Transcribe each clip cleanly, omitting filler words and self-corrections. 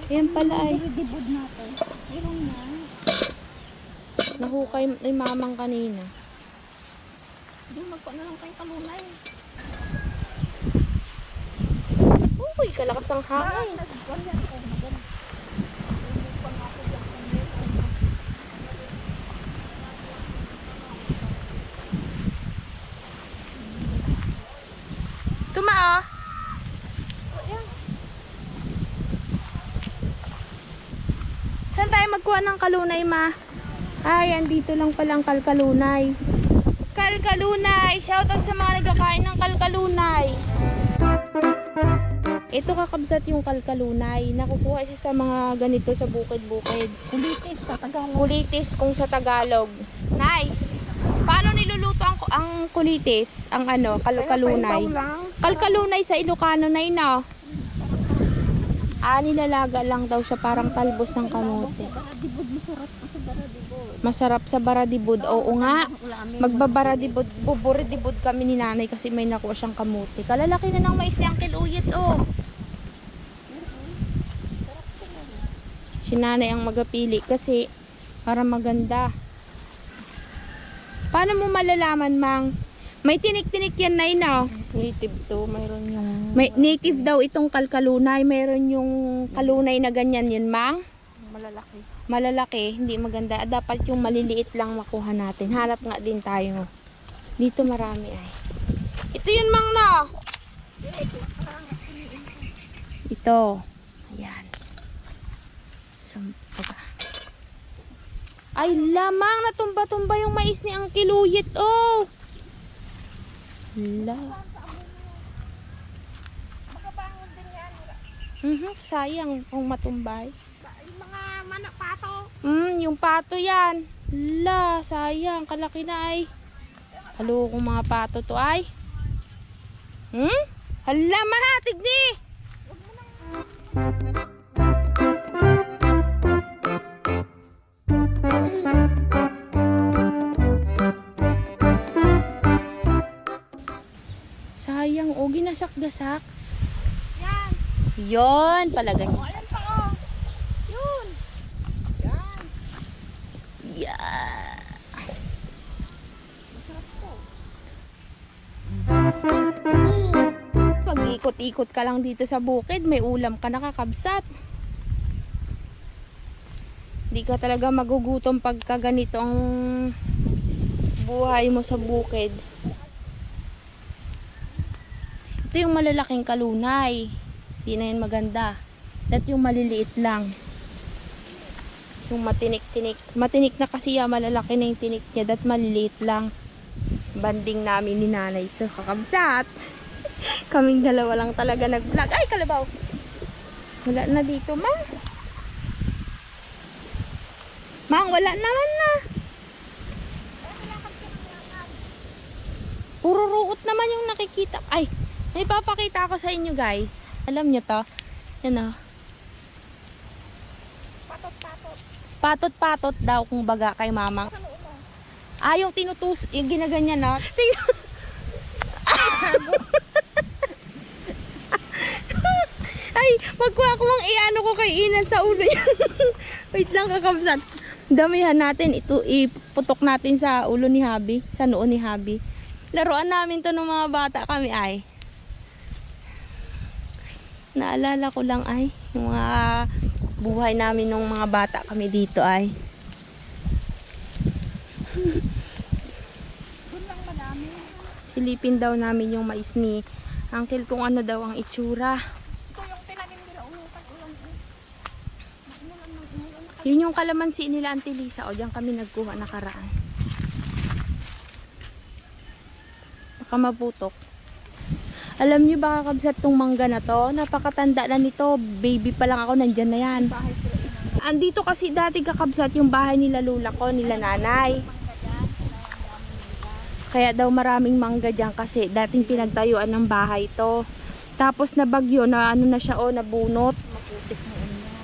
Ayan pala ay. Dibod natin. Meron na. Nahukay ni mamang kanina. Hindi, magpa na lang kayong kalunay. Uy, kalakas ang hangin. Tumao. Saan tayo magkuha ng kalunay, ma? Ay, andito lang palang kalkalunay. Kalkalunay! Shoutout sa mga nagkakain ng kalkalunay. Ito kakabsat yung kalkalunay. Nakukuha siya sa mga ganito sa bukid-bukid. Kulitis sa Tagalog. Kulitis kung sa Tagalog. Nay, paano niluluto ang kulitis? Ang ano, kalkalunay. Kalkalunay sa Ilocano, nay, no? Nilalaga lang daw siya parang talbos ng kamote. Baradibod, masarap sa baradibod. Masarap sa baradibod. Oo nga. Magbabaradibod, buburidibod kami ni nanay kasi may nakuha siyang kamote. Kalalaki na ng mais ni Uncle Uyit, oh. Si nanay ang magapili kasi para maganda. Paano mo malalaman, mang? May tinik-tinik yan, nay, no? Native to, mayroon yung... May native daw itong kalkalunay. Mayroon yung kalunay na ganyan yun, mang. Malalaki. Malalaki, hindi maganda. Dapat yung maliliit lang makuha natin. Hanap nga din tayo. Dito marami ay. Ito yun, mang, no? Ito. Ayan. Sampaga. Ay, lamang natumba-tumba yung mais ni Uncle Uyit, oh. La. Makabangon din yan. Sayang kung matumbay. Yung mga manok pato. Yung pato yan. La, sayang. Kalaki na ay. Halo kong mga pato to ay. Hala, mahatig ni. Sayang, o ginasak-gasak. Yan. Yon, pala ganyan. Ayan pa, oh. Yun. Yan. Yeah. Masarap to. Pag ikot-ikot ka lang dito sa bukid, may ulam ka nakakabsat. Hindi ka talaga magugutom pagka ganito ang buhay mo sa bukid. Ito yung malalaking kalunay. Hindi na yun maganda. At yung maliliit lang. Yung matinik-tinik. Matinik na kasi yan, malalaki na yung tinik niya. At maliliit lang. Banding namin ni nanay ito. Kakabsat. Kaming dalawa lang talaga nag-vlog. Ay, kalabaw! Wala na dito, mang. Mang, wala naman na. Puro ruot naman yung nakikita. Ay, may papakita ako sa inyo, guys. Alam nyo to? Yan o. Patot-patot. Patot-patot daw kung baga kay mamang. Yung tinutus, yung ginaganyan na. Ay, magkuha ko mang iano ko kay Inan sa ulo niya. Wait lang, kakabsat. Damihan natin. Ito, iputok natin sa ulo ni Habi. Sa noo ni Habi. Laruan namin to ng mga bata kami ay. Naalala ko lang ay. Yung mga buhay namin ng mga bata kami dito ay. Doon lang madami. Silipin daw namin yung mais ni Uncle kung ano daw ang itsura. Ito yung tinanim nila. Ulan. Yun yung kalamansi nila, Auntie Lisa. O, diyan kami nagkuha nakaraan. Baka maputok. Alam niyo baka kabsat tong mangga na to? Napakatanda na nito. Baby pa lang ako, nandyan na yan. Andito kasi dati kakabsat yung bahay nila lula ko, nila nanay. Kaya daw maraming mangga dyan kasi dating pinagtayuan ng bahay to. Tapos na bagyo na ano na siya, nabunot. Maputik noon yan.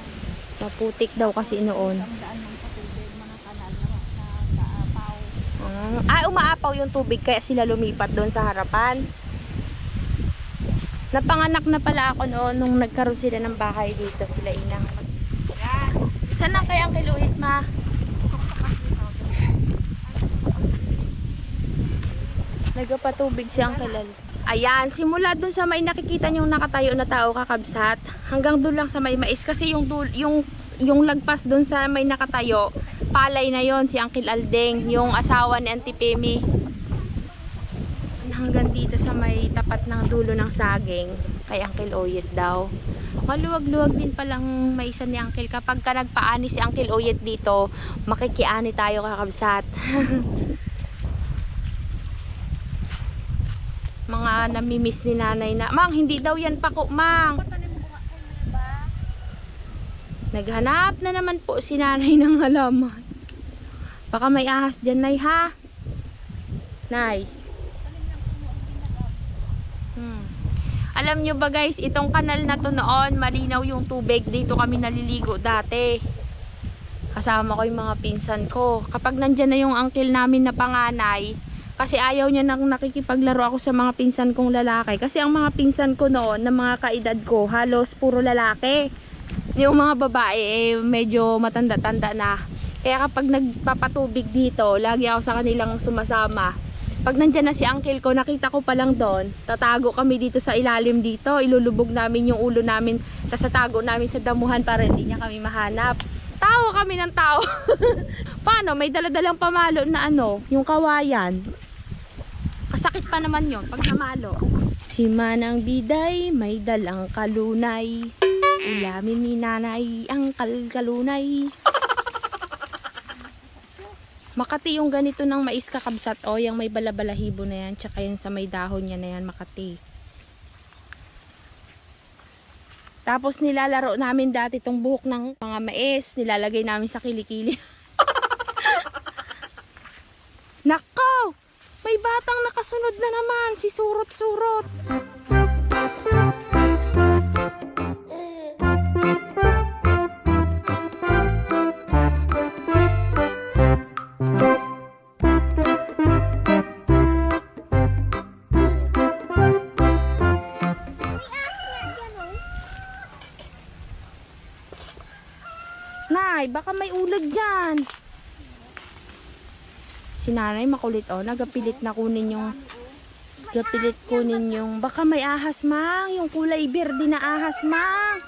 Maputik daw kasi noon. Ang daan ng patubig, mga kanal na kaapaw. Umaapaw yung tubig kaya sila lumipat doon sa harapan. Napanganak na pala ako noon nung nagkaroon sila ng bahay dito, sila inang. Saan ang kay Uncle Luit, ma? Nagpatubig si Uncle Luit. Ayan, simula dun sa may nakikita niyong nakatayo na tao kakabsat, hanggang dun lang sa may mais. Kasi yung lagpas dun sa may nakatayo, palay na yon si Uncle Aldeng, yung asawa ni Auntie Pemi. Hanggang dito sa may tapat ng dulo ng saging, kay Uncle Oyet daw. Maluwag-luwag din palang maisan ni Uncle. Kapag ka nagpaani si Uncle Oyet dito, makikiani tayo kakabsat. Mga namimiss ni nanay na, Mang, hindi daw yan pako, Mang. Naghanap na naman po si nanay ng halaman. Baka may ahas dyan, Nay, ha? Nay. Alam nyo ba guys, itong kanal na to noon, malinaw yung tubig. Dito kami naliligo dati. Kasama ko yung mga pinsan ko. Kapag nandyan na yung uncle namin na panganay, kasi ayaw niya nang nakikipaglaro ako sa mga pinsan kong lalaki. Kasi ang mga pinsan ko noon, na mga kaedad ko, halos puro lalaki. Yung mga babae, medyo matanda-tanda na. Kaya kapag nagpapatubig dito, lagi ako sa kanilang sumasama. Pag nandyan na si uncle ko, nakita ko pa lang doon, tatago kami dito sa ilalim dito, ilulubog namin yung ulo namin, tapos tatago namin sa damuhan para hindi niya kami mahanap. Tawa kami ng tao. Paano? May daladalang pamalo na ano, yung kawayan. Kasakit pa naman yon pag namalo. Si Manang Biday, may dalang kalunay. Ulamin ni nanay ang kalunay. Makati yung ganito ng mais kakabsat, o yung may balabalahibo na yan, tsaka yung sa may dahon niya na yan, Makati. Tapos nilalaro namin dati itong buhok ng mga mais, nilalagay namin sa kilikili. Nako! May batang nakasunod na naman, si Surot-Surot. Nay, baka may ulag dyan. Si nanay makulit, oh. Nagapilit na kunin yung baka may ahas, Mang. Yung kulay berde na ahas, Mang.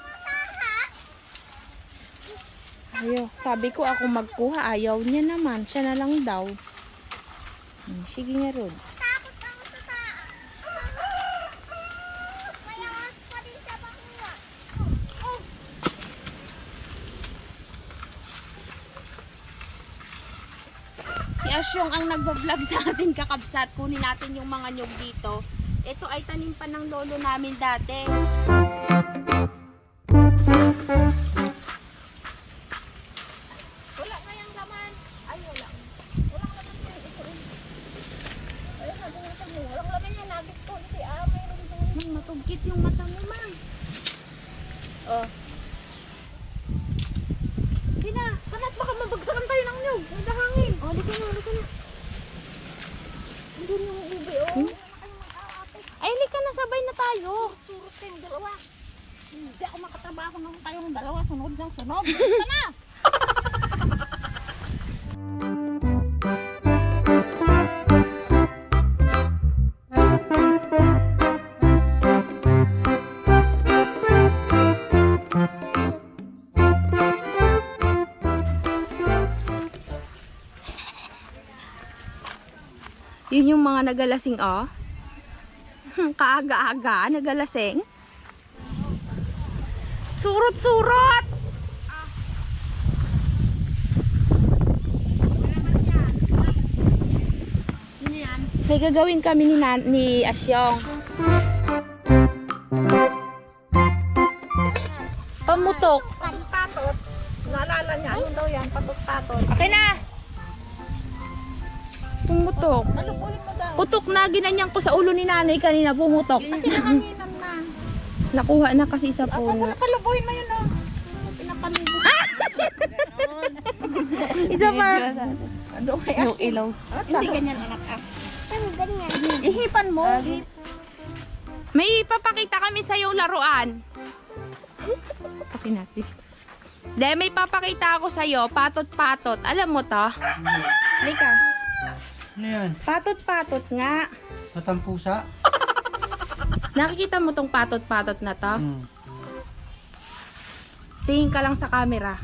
Ayaw, sabi ko ako magkuha, ayaw niya naman. Siya na lang daw. Sige nga, Rod. Si Asyong ang nagbablog sa atin kakabsat. Kunin natin yung mga nyug dito. Ito ay tanim pa ng lolo namin dati. Wala na yung laman. Ay, wala. Walang laman yan. Ito rin. Ayun, nabungutan mo. Walang laman yan. Nagit ko. Si mayroon doon. Mang, matugkit yung mata mo, Mang. Oh. Sina, kanat baka mabagsakan tayo ng nyug. May dahangin. Oh, dito na, dito na. Andun yung ube, oh. Ay, halika na, sabay na tayo. Surot kayong dalawa. Hindi ako makatrabaho ng kayong dalawa. Sunod ng sunod. Dito na! Yun yung mga nagalasing, oh. Kaaga-aga, nagalasing. Surot-surot! May gagawin kami ni Asyong. Pamutok. Patot. Naalala niya. Ano daw yan? Patot-patot. Okay na. Pumutok. Malupuin mo daw. Putok na, ginanyang ko sa ulo ni nanay kanina, pumutok. Kasi nahanginan na. Nakuha na kasi sa Ako puno. na palubuhin mo yun, oh. Pinapanibo. Isa pa. Ano kaya? Yung ilaw. Hindi ganyan, anak. Ganyan. Ihipan mo. May ipapakita kami sa yung laruan. Okay natin. De, may papakita ako sa'yo. Patot-patot. Alam mo to? Lika. Ano yan? Patot-patot nga. Matampusa? Nakikita mo tong patot-patot na to? Hmm. Tingin ka lang sa camera.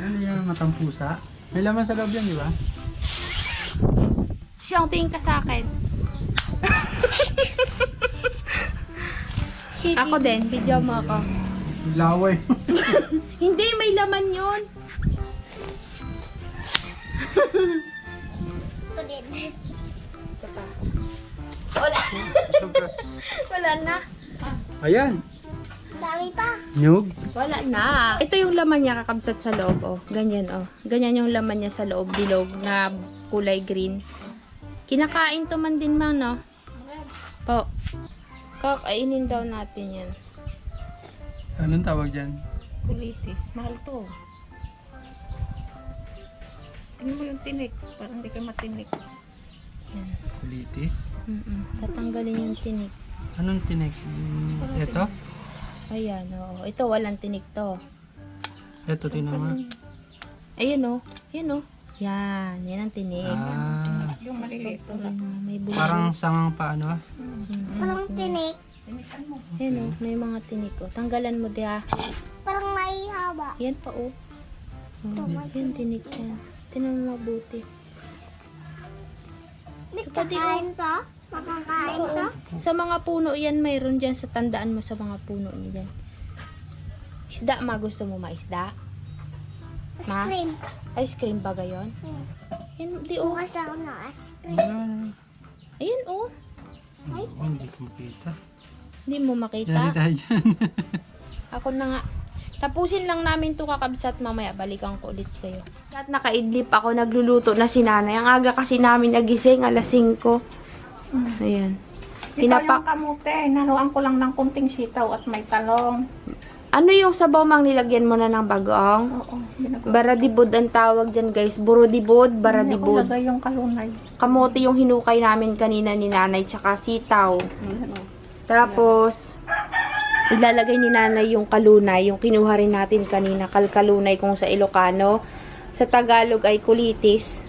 Ano yan? Matampusa? May laman sa loob yan, di ba? Siyang, tingin ka sa akin. Ako din, video mo ako. Laway. Hindi, may laman yun. Ito pa. Wala. Super. Wala na. Ayan. Dami pa. Nyug. Wala na. Ito yung laman niya kakabsat sa loob, oh. Ganyan, oh. Ganyan yung laman niya sa loob, bilog na kulay green. Kinakain to man din, man, no? Po. Kakainin daw natin yan. Anong tawag dyan? Kulitis. Mahal to. Tingnan mo yung tinik. Parang hindi ka matinik. Yan. Kulitis. Tatanggalin yung tinik. Anong tinik? Ito? Ayan, oo. Ito, walang tinik to. Ito, tingnan mo. Ayun, oh. Yan, oh. Yan. Yan ang tinik. Ah, Yung maliliit. May bulo. parang sangang paano ah? Parang tinik. Yan, oh. May mga tinik, oh. Tanggalan mo, dia. Parang may haba. Yan pa, oh. Yan, tinik yan. Tinan mo mabuti. Kakain to? Makakain to? Sa mga puno yan, mayroon dyan sa tandaan mo sa mga puno niyan. Isda, ma. Gusto mo maisda? Ice Ma? cream. Ice cream ba gayon? Yan, di, oh. Bukas ako ng ice cream. Ayan, oh. Oh, hindi ko makita. Hindi mo Yari makita. tayo dyan. Ako na nga. Tapusin lang namin to kakabsat, mamaya balikan ko ulit kayo. At nakaidlip ako, nagluluto na si nanay. Ang aga kasi namin nagising, alas 5. Ayan. Ito yung Pinapak... kamote. Naluan ko lang ng kunting sitaw at may talong. Ano yung sabaw mang nilagyan mo na ng bagoong? Oo. Binagawa. Baradibod ang tawag dyan, guys. Burodibod, baradibod. Lagay yung kalunay. Kamote yung hinukay namin kanina ni nanay, tsaka sitaw. Tapos, ilalagay ni nanay yung kalunay, yung kinuha rin natin kanina, kalkalunay kung sa Ilocano. Sa Tagalog ay kulitis.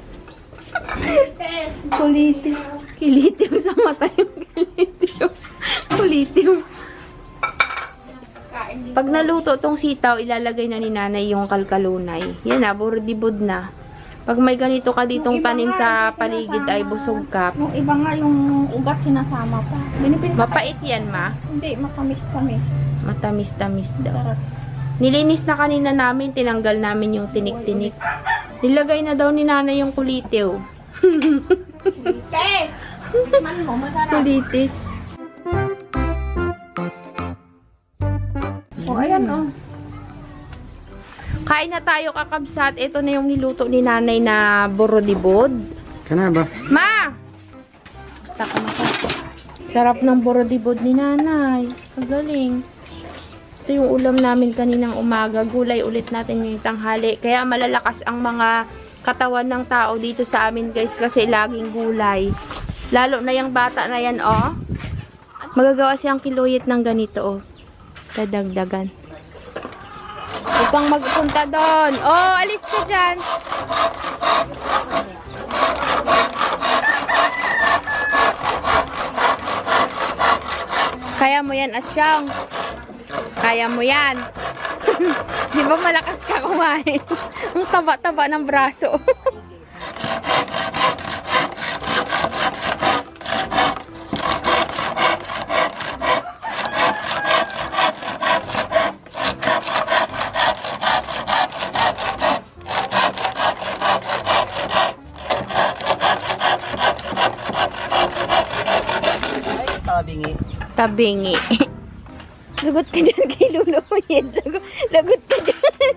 Kulitis. Kilitiw sa mata yung kilitiw. Kulitiw. Pag naluto tong sitaw, ilalagay na ni nanay yung kalkalunay. Yan na, burodibod na. Pag may ganito ka ditong tanim sa paligid ay busog ka. Yung iba nga yung ugat sinasama pa. Binipin Mapait yan, ma. Hindi, matamis-tamis. Matamis-tamis daw. Sarap. Nilinis na kanina namin, tinanggal namin yung tinik-tinik. Nilagay na daw ni nanay yung kulitiw. Te! Tikman mo, masarap. Kulitis. O, ayan o. Kain na tayo kakabsat. Ito na yung niluto ni nanay na borodibod. Kana ba? Ma! Taka na ka. Sarap ng borodibod ni nanay. Kagaling. Ito yung ulam namin kaninang umaga. Gulay ulit natin ngayong tanghali. Kaya malalakas ang mga katawan ng tao dito sa amin, guys, kasi laging gulay. Lalo na yung bata na yan, oh. Magagawa siyang kiluyit ng ganito, oh. Dadagdagan. Huwag kang magpunta doon. Oh, alis ka dyan. Kaya mo yan, Asyang. Kaya mo yan. Di ba malakas ka kumain? Ang taba-taba ng braso. Tabingi. Tabingi. Lagot ka dyan kay Lolo mo yan. Lagot ka dyan.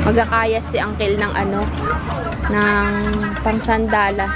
Magkakayas si Uncle ng ano, ng pangsandala.